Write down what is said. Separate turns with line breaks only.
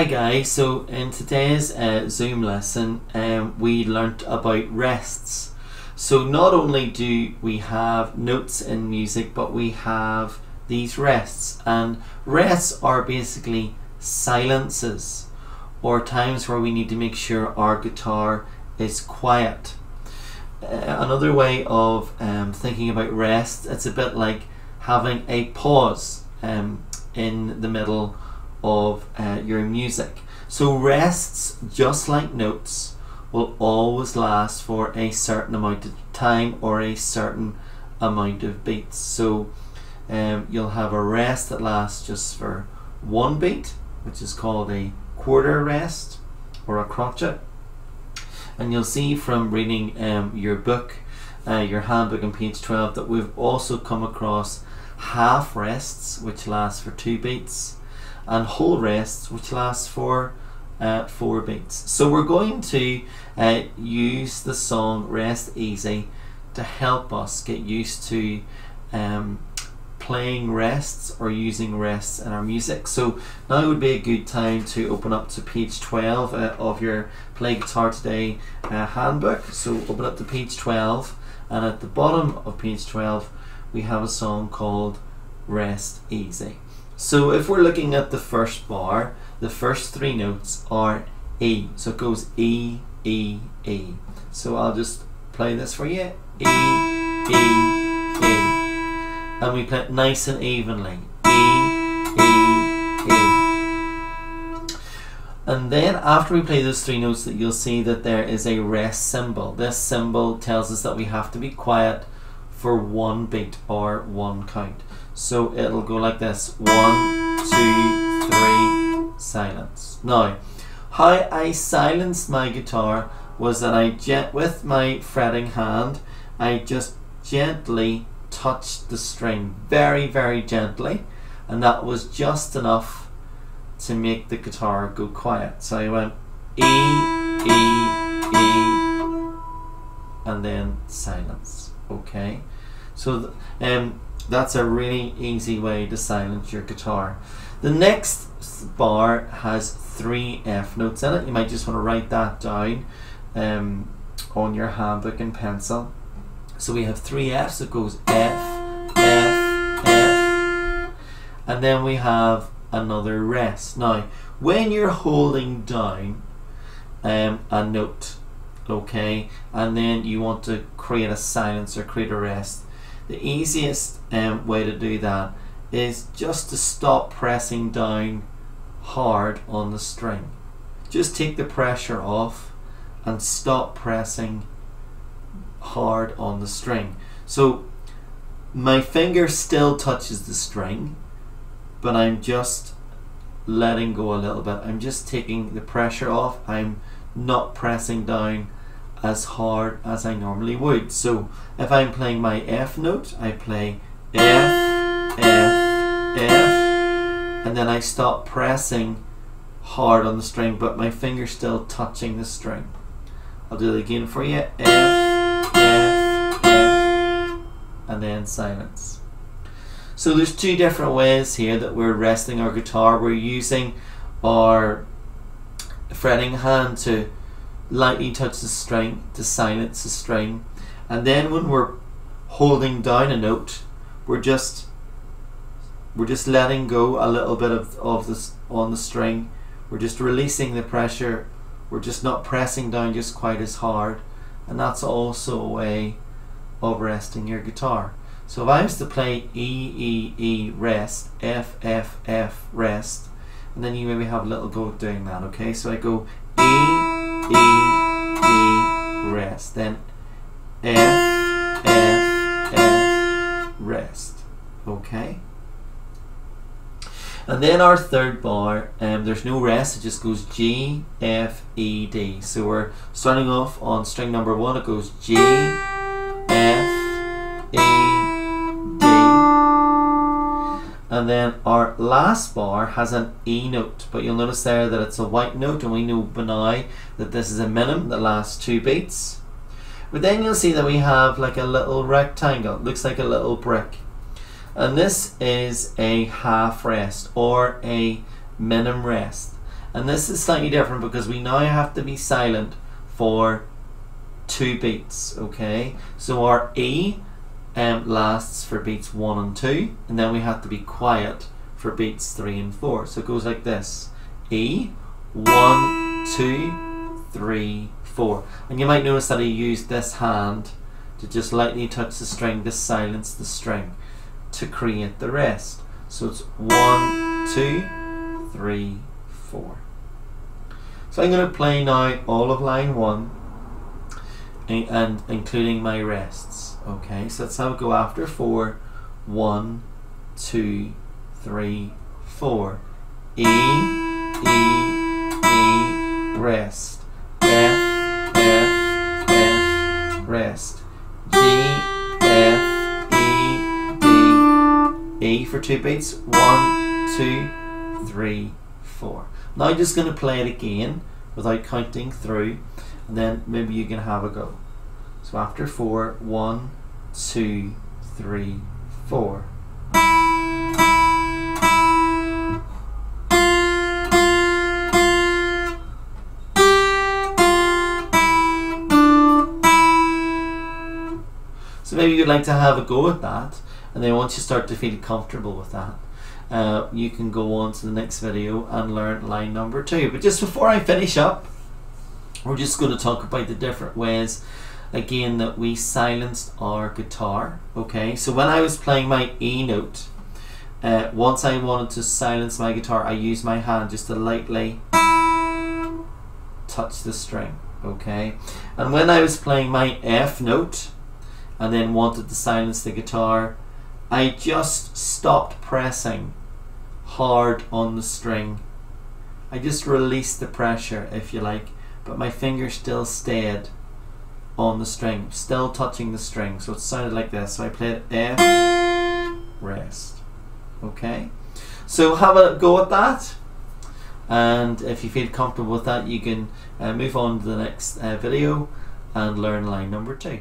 Hi guys, so in today's Zoom lesson we learnt about rests. So not only do we have notes in music, but we have these rests, and rests are basically silences or times where we need to make sure our guitar is quiet. Another way of thinking about rest, it's a bit like having a pause in the middle of your music. So rests, just like notes, will always last for a certain amount of time or a certain amount of beats. So you'll have a rest that lasts just for one beat, which is called a quarter rest or a crotchet. And you'll see from reading your book, your handbook on page 12, that we've also come across half rests, which last for 2 beats, and whole rests, which last for 4 beats. So we're going to use the song Rest Easy to help us get used to playing rests or using rests in our music. So now would be a good time to open up to page 12 of your Play Guitar Today handbook. So open up to page 12, and at the bottom of page 12 we have a song called Rest Easy. So if we're looking at the first bar, the first 3 notes are E. So it goes E, E, E. So I'll just play this for you. E, E, E. And we play it nice and evenly. E, E, E. And then after we play those 3 notes, that you'll see that there is a rest symbol. This symbol tells us that we have to be quiet for 1 beat or 1 count. So it'll go like this: 1, 2, 3, silence. Now, how I silenced my guitar was that with my fretting hand, I just gently touched the string, very, very gently, and that was just enough to make the guitar go quiet. So I went E, E, E, and then silence. Okay, so that's a really easy way to silence your guitar. The next bar has 3 F notes in it. You might just want to write that down on your handbook in pencil. So we have 3 Fs. It goes F, F, F, and then we have another rest. Now, when you're holding down a note, okay, and then you want to create a silence or create a rest, the easiest way to do that is just to stop pressing down hard on the string. Just take the pressure off and stop pressing hard on the string. So my finger still touches the string, but I'm just letting go a little bit. I'm just taking the pressure off. I'm not pressing down as hard as I normally would. So if I'm playing my F note, I play F, F, F, and then I stop pressing hard on the string, but my finger's still touching the string. I'll do it again for you. F, F, F, and then silence. So there's 2 different ways here that we're resting our guitar. We're using our fretting hand to lightly touch the string to silence the string, and then when we're holding down a note, we're just letting go a little bit of this on the string. We're just releasing the pressure. We're just not pressing down just quite as hard, and that's also a way of resting your guitar. So if I was to play E, E, E, rest, F, F, F, rest, and then you maybe have a little go at doing that. Okay, so I go E, E, E, rest, then F, F, F, rest. Okay, and then our 3rd bar, there's no rest, it just goes G, F, E, D. So we're starting off on string number 1, it goes G, F, E, D, and then our last bar has an E note, but you'll notice there that it's a white note, and we know by now that this is a minim that lasts 2 beats. But then you'll see that we have like a little rectangle, it looks like a little brick, and this is a half rest or a minim rest. And this is slightly different because we now have to be silent for 2 beats, okay? So our E lasts for beats 1 and 2, and then we have to be quiet for beats 3 and 4. So it goes like this: E, 1, 2, 3, 4. And you might notice that I used this hand to just lightly touch the string to silence the string to create the rest. So it's 1, 2, 3, 4. So I'm going to play now all of line 1 and including my rests. Okay, so let's have a go after 4. 1, 2, 3, 4. E, rest. F, F, F, rest. G, F, E, D. E for 2 beats. 1, 2, 3, 4. Now I'm just going to play it again without counting through, and then maybe you can have a go. So after 4, 1, 2, 3, 4. So maybe you'd like to have a go at that, and then once you start to feel comfortable with that, you can go on to the next video and learn line number 2. But just before I finish up, we're just going to talk about the different ways again that we silenced our guitar. Okay, so when I was playing my E note, once I wanted to silence my guitar, I used my hand just to lightly touch the string. Okay, and when I was playing my F note and then wanted to silence the guitar, I just stopped pressing hard on the string. I just released the pressure, if you like, but my finger still stayed on the string, still touching the string. So it sounded like this. So I played F, rest. Okay, so have a go at that, and if you feel comfortable with that, you can move on to the next video and learn line number 2.